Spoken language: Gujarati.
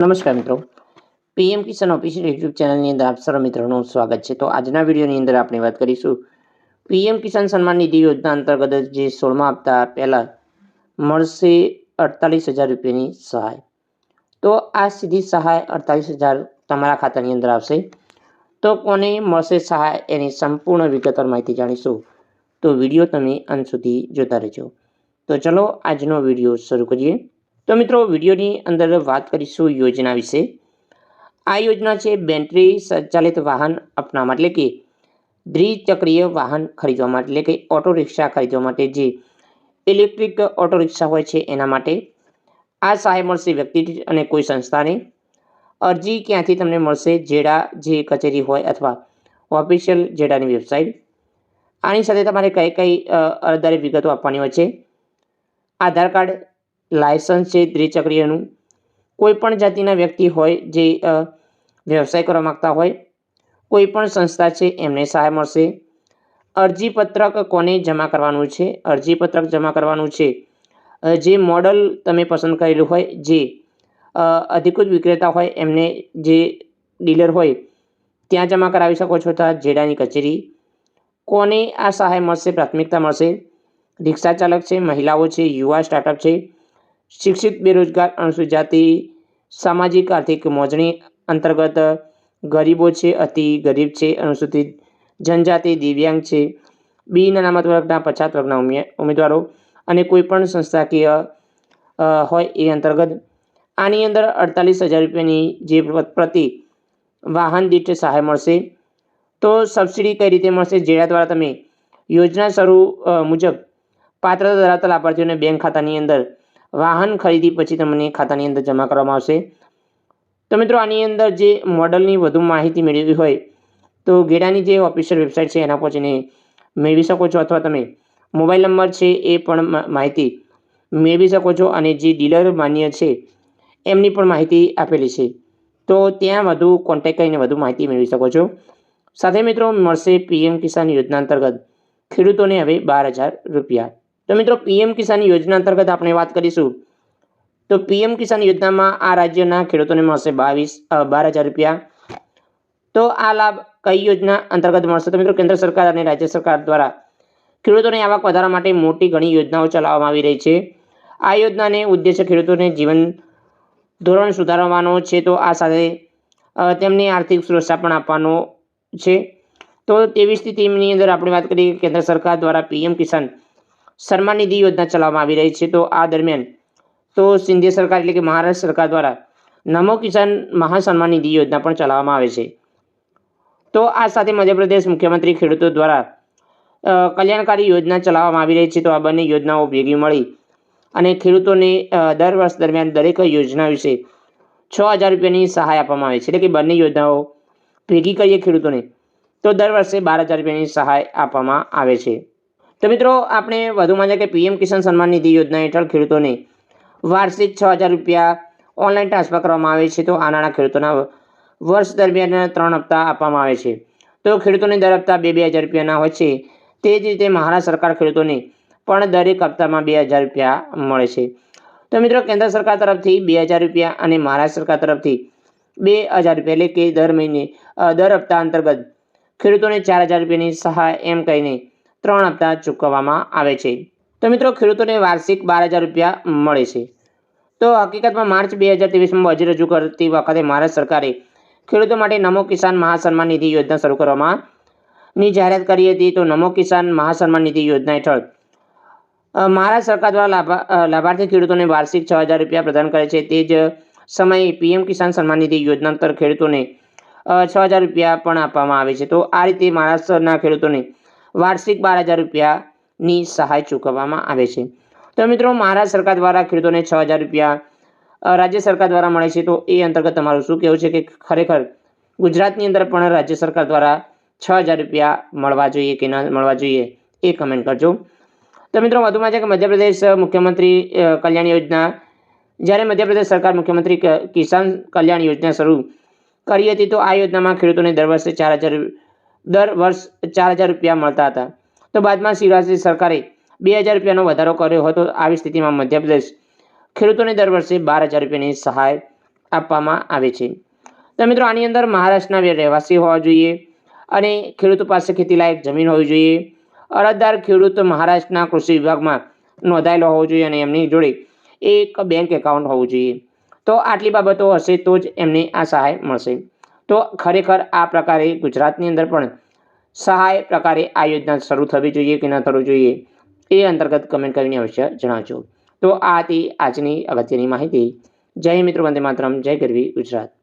નમસ્કાર મિત્રો, પીએમ કિસાન ઓફિશિયલ યુટ્યુબ ચેનલની અંદર આપ સર્વ મિત્રોનું સ્વાગત છે। તો આજના વિડીયોની અંદર આપણે વાત કરીશું પીએમ કિસાન સન્માન નિધિ યોજના અંતર્ગત જે 16મા હપ્તા પહેલા મળશે 48,000 રૂપિયાની સહાય। તો આ સીધી સહાય 48,000 તમારા ખાતાની અંદર આવશે। તો કોને મળશે સહાય એની સંપૂર્ણ વિગતવાર માહિતી જાણીશું। તો વિડીયો તમે અંત સુધી જોતા રહેજો। તો ચલો આજનો વિડીયો શરૂ કરીએ। તો મિત્રો, વિડીયોની અંદર વાત કરીશું યોજના વિશે। આ યોજના છે બેટરી સંચાલિત વાહન અપનાવવા માટે, એટલે કે દ્વિચક્રીય વાહન ખરીદવા માટે, એટલે કે ઓટો રિક્ષા ખરીદવા માટે, જે ઇલેક્ટ્રિક ઓટો રિક્ષા હોય છે એના માટે આ સહાય મળશે વ્યક્તિ અને કોઈ સંસ્થાને। અરજી ક્યાંથી તમને મળશે? જેડા જે કચેરી હોય અથવા ઓફિશિયલ જેડાની વેબસાઇટ। આની સાથે તમારે કઈ કઈ અરજદારી વિગતો આપવાની હોય છે? આધાર કાર્ડ, લાયસન્સ છે દ્વિચક્રીયનું, કોઈ પણ જાતિના વ્યક્તિ હોય જે વ્યવસાય કરવા માગતા હોય, કોઈ પણ સંસ્થા છે એમને સહાય મળશે। અરજીપત્રક કોને જમા કરવાનું છે? અરજીપત્રક જમા કરવાનું છે જે મોડલ તમે પસંદ કરેલું હોય, જે અધિકૃત વિક્રેતા હોય એમને, જે ડીલર હોય ત્યાં જમા કરાવી શકો છો, ત્યાં જેડાની કચેરી। કોને આ સહાય મળશે? પ્રાથમિકતા મળશે રિક્ષા ચાલક છે, મહિલાઓ છે, યુવા સ્ટાર્ટઅપ છે, શિક્ષિત બેરોજગાર, અનુસૂચિત જાતિ, સામાજિક આર્થિક મોજણી અંતર્ગત ગરીબો છે, અતિ ગરીબ છે, અનુસૂચિત જનજાતિ, દિવ્યાંગ છે, બિન અનામત વર્ગના, પછાત વર્ગના ઉમેદવારો અને કોઈ પણ સંસ્થાકીય હોય એ અંતર્ગત। આની અંદર 48,000 રૂપિયાની જે પ્રતિ વાહન દીઠ સહાય મળશે। તો સબસિડી કઈ રીતે મળશે? જેના દ્વારા તમે યોજના શરૂ મુજબ પાત્રતા ધરાવતા લાભાર્થીઓને બેંક ખાતાની અંદર વાહન ખરીદી પછી તમને ખાતાની અંદર જમા કરવામાં આવશે। તો મિત્રો, આની અંદર જે મોડલની વધુ માહિતી મેળવવી હોય તો ગેડાની જે ઓફિશિયલ વેબસાઇટ છે એના પહોંચીને મેળવી શકો છો, અથવા તમે મોબાઈલ નંબર છે એ પણ માહિતી મેળવી શકો છો, અને જે ડીલર માન્ય છે એમની પણ માહિતી આપેલી છે, તો ત્યાં વધુ કોન્ટેક્ટ કરીને વધુ માહિતી મેળવી શકો છો। સાથે મિત્રો, મળશે પીએમ કિસાન યોજના અંતર્ગત ખેડૂતોને હવે 12,000 રૂપિયા। તો મિત્રો, પીએમ કિસાન યોજના અંતર્ગત આપણે વાત કરીશું તો પીએમ કિસાન યોજનામાં આ રાજ્યના ખેડૂતોને મળશે 12,000 રૂપિયા। તો આ લાભ કઈ યોજના અંતર્ગત મળશે? તો મિત્રો, કેન્દ્ર સરકાર અને રાજ્ય સરકાર દ્વારા ખેડૂતોની આવક વધારવા માટે મોટી ઘણી યોજનાઓ ચલાવવામાં આવી રહી છે। આ યોજનાને ઉદ્દેશ્ય ખેડૂતોને જીવન ધોરણ સુધારવાનો છે, તો આ સાથે તેમને આર્થિક સુરક્ષા પણ આપવાનો છે। તો તેવી સ્થિતિની અંદર આપણે વાત કરીએ કે કેન્દ્ર સરકાર દ્વારા પીએમ કિસાન સન્માન નિધિ યોજના ચલાવવામાં આવી રહી છે। તો આ દરમિયાન તો સિંધિયા સરકાર, એટલે કે મહારાષ્ટ્ર સરકાર દ્વારા નમો કિસાન મહાસન્માન નિધિ યોજના પણ ચલાવવામાં આવે છે। તો આ સાથે મધ્યપ્રદેશ મુખ્યમંત્રી ખેડૂતો દ્વારા કલ્યાણકારી યોજના ચલાવવામાં આવી રહી છે। તો આ બંને યોજનાઓ ભેગી મળી અને ખેડૂતોને દર વર્ષ દરમિયાન દરેક યોજના વિશે 6,000 રૂપિયાની સહાય આપવામાં આવે છે। એટલે કે બંને યોજનાઓ ભેગી કરીએ ખેડૂતોને તો દર વર્ષે 12,000 રૂપિયાની સહાય આપવામાં આવે છે। તો મિત્રો, આપણે વધુમાં જાણીએ કે પીએમ કિસાન સન્માન નિધિ યોજના હેઠળ ખેડૂતોને વાર્ષિક 6,000 રૂપિયા ઓનલાઈન ટ્રાન્સફર કરવામાં આવે છે। તો આ નાણાં ખેડૂતોના વર્ષ દરમિયાન 3 હપ્તા આપવામાં આવે છે। તો ખેડૂતોને દર હપ્તા 2,000 રૂપિયાના હોય છે। તે જ રીતે મહારાષ્ટ્ર સરકાર ખેડૂતોને પણ દરેક હપ્તામાં 2,000 રૂપિયા મળે છે। તો મિત્રો, કેન્દ્ર સરકાર તરફથી 2,000 રૂપિયા અને મહારાષ્ટ્ર સરકાર તરફથી 2,000 રૂપિયા, એટલે કે દર મહિને દર હપ્તા અંતર્ગત ખેડૂતોને 4,000 રૂપિયાની સહાય એમ કહીને 3 હપ્તા ચૂકવવામાં આવે છે। તો મિત્રો, ખેડૂતોને વાર્ષિક 12,000 રૂપિયા મળે છે। તો હકીકતમાં માર્ચ 2023માં બજેટ રજૂ કરતી વખતે મહારાષ્ટ્ર સરકારે ખેડૂતો માટે નમો કિસાન મહાસન્માન નિધિ યોજના શરૂ કરવાની જાહેરાત કરી હતી। તો નમો કિસાન મહાસન્માન નિધિ યોજના હેઠળ મહારાષ્ટ્ર સરકાર દ્વારા લાભાર્થી ખેડૂતોને વાર્ષિક 6,000 રૂપિયા પ્રદાન કરે છે। તે જ સમયે પીએમ કિસાન સન્માન નિધિ યોજના અંતર્ગત ખેડૂતોને 6,000 રૂપિયા પણ આપવામાં આવે છે। તો આ રીતે મહારાષ્ટ્રના ખેડૂતોને વાર્ષિક 12,000 રૂપિયાની સહાય ચૂકવવામાં આવે છે। તો મિત્રો, મહારાષ્ટ્ર સરકાર દ્વારા ખેડૂતોને 6,000 રૂપિયા રાજ્ય સરકાર દ્વારા મળે છે। તો એ અંતર્ગત તમારું શું કહેવું છે કે ખરેખર ગુજરાતની અંદર પણ રાજ્ય સરકાર દ્વારા 6,000 રૂપિયા મળવા જોઈએ કે ન મળવા જોઈએ? એ કમેન્ટ કરજો। તો મિત્રો, વધુમાં છે કે મધ્યપ્રદેશ મુખ્યમંત્રી કલ્યાણ યોજના, જ્યારે મધ્યપ્રદેશ સરકાર મુખ્યમંત્રી કિસાન કલ્યાણ યોજના શરૂ કરી હતી, તો આ યોજનામાં ખેડૂતોને દર વર્ષ 4,000 રૂપિયા મળતા હતા। તો બાદમાં શિવરાજ સરકારે 2,000 રૂપિયાનો વધારો કર્યો હતો। આવી સ્થિતિમાં મધ્યપ્રદેશ ખેડૂતોને દર વર્ષે 12,000 રૂપિયાની સહાય આપવામાં આવે છે. તો મિત્રો આની અંદર મહારાષ્ટ્રના રહેવાસી હોવા જોઈએ અને ખેડૂતો પાસે ખેતીલાયક જમીન હોવી જોઈએ. અરજદાર ખેડૂત મહારાષ્ટ્રના કૃષિ વિભાગમાં નોંધાયેલો હોવો જોઈએ અને એમની જોડે એક બેંક એકાઉન્ટ હોવું જોઈએ. તો આટલી બાબતો હશે તો જ એમને આ સહાય મળશે. તો ખરેખર આ પ્રકારે ગુજરાતની અંદર પણ સહાય પ્રકારે આ યોજના શરૂ થવી જોઈએ કે ન થવી જોઈએ એ અંતર્ગત કમેન્ટ કરીને અવશ્ય જણાવજો. તો આ હતી આજની અગત્યની માહિતી. જય મિત્રો, વંદે માતરમ, જય ગરવી ગુજરાત.